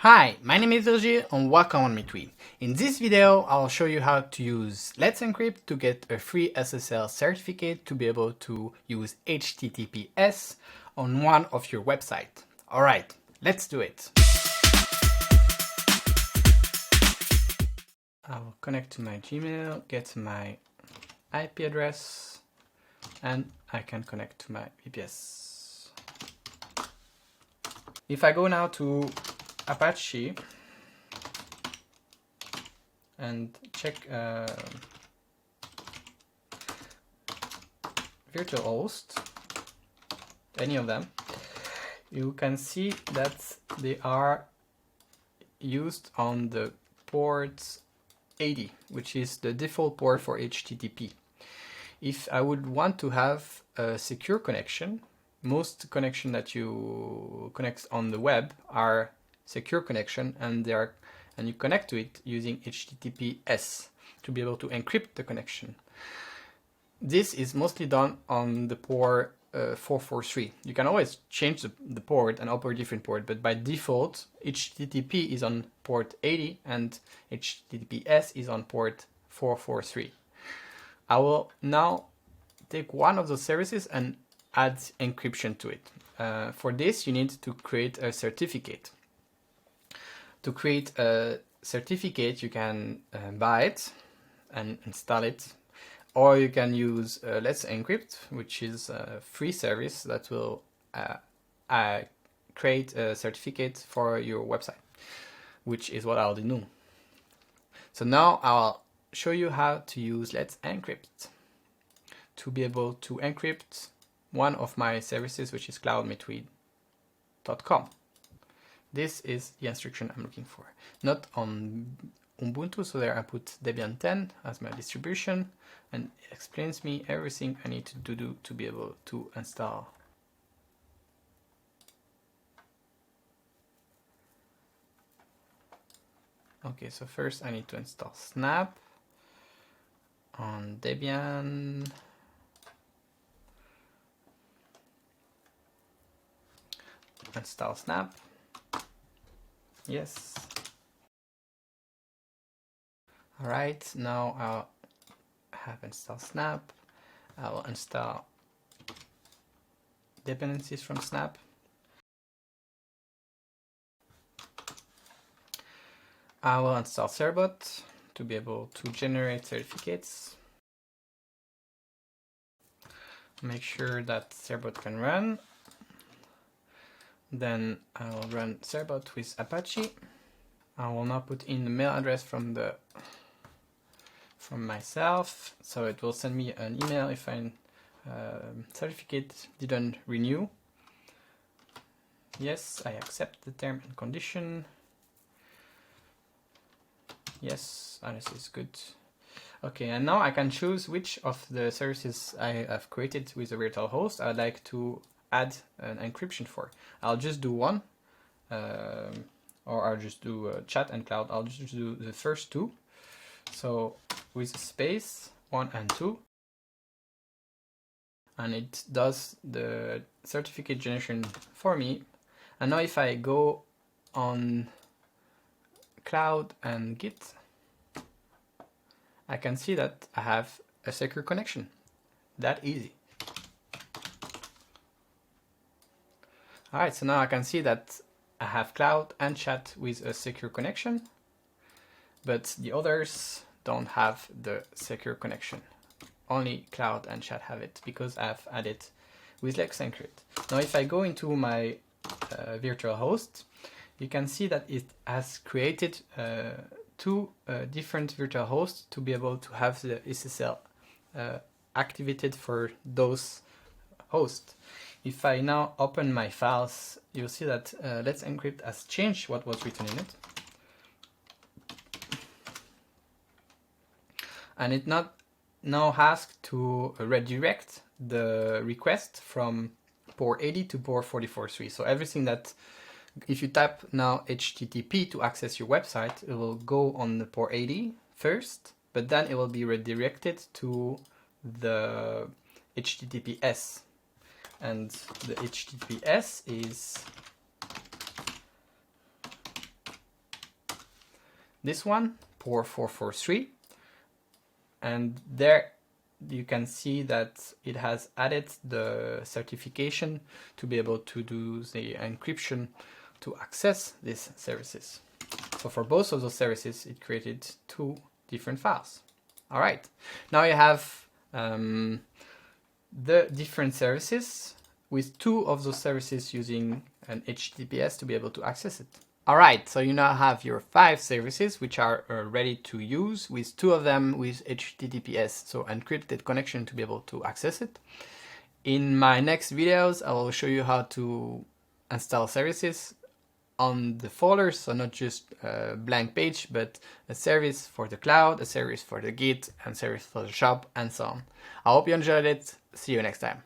Hi, my name is Virgil and welcome on MeTweet. In this video, I'll show you how to use Let's Encrypt to get a free SSL certificate to be able to use HTTPS on one of your websites. Alright, let's do it. I'll connect to my Gmail, get my IP address, and I can connect to my VPS. If I go now to Apache and check virtual host, any of them, you can see that they are used on the port 80, which is the default port for HTTP. If I would want to have a secure connection, most connection that you connect on the web are secure connection, and you connect to it using HTTPS to be able to encrypt the connection. This is mostly done on the port 443. You can always change the port and operate different port, but by default HTTP is on port 80 and HTTPS is on port 443. I will now take one of those services and add encryption to it. For this, you need to create a certificate. To create a certificate, you can buy it and install it, or you can use Let's Encrypt, which is a free service that will create a certificate for your website, which is what I'll do. So now I'll show you how to use Let's Encrypt to be able to encrypt one of my services, which is cloudmetweet.com. This is the instruction I'm looking for. Not on Ubuntu, so there I put Debian 10 as my distribution, and it explains me everything I need to do to be able to install. Okay, so first I need to install Snap on Debian. Install Snap. Yes. Alright, now I'll have installed Snap. I will install dependencies from Snap. I will install Cerbot to be able to generate certificates. Make sure that Cerbot can run. Then I will run Cerbot with Apache. I will now put in the mail address from myself, so it will send me an email if my certificate didn't renew. Yes, I accept the term and condition. Yes, this is good. Okay, and now I can choose which of the services I have created with a virtual host I'd like to add an encryption for. I'll just do one, or I'll just do chat and cloud. I'll just do the first two. So with space 1 and 2, and it does the certificate generation for me. And now if I go on cloud and Git, I can see that I have a secure connection. That easy. Alright, so now I can see that I have cloud and chat with a secure connection, but the others don't have the secure connection. Only cloud and chat have it because I've added with Let's Encrypt. Now if I go into my virtual host, you can see that it has created two different virtual hosts to be able to have the SSL activated for those hosts. If I now open my files, you'll see that Let's Encrypt has changed what was written in it. And it now asks to redirect the request from port 80 to port 443. So everything that, if you type now HTTP to access your website, it will go on the port 80 first, but then it will be redirected to the HTTPS. And the HTTPS is this one, port 443, and there you can see that it has added the certification to be able to do the encryption to access these services. So for both of those services, it created two different files. All right, now you have the different services with two of those services using an HTTPS to be able to access it. All right, so you now have your 5 services which are ready to use, with 2 of them with HTTPS, so encrypted connection, to be able to access it. In my next videos, I will show you how to install services on the folders, so not just a blank page, but a service for the cloud, a service for the Git, and service for the shop, and so on. I hope you enjoyed it. See you next time.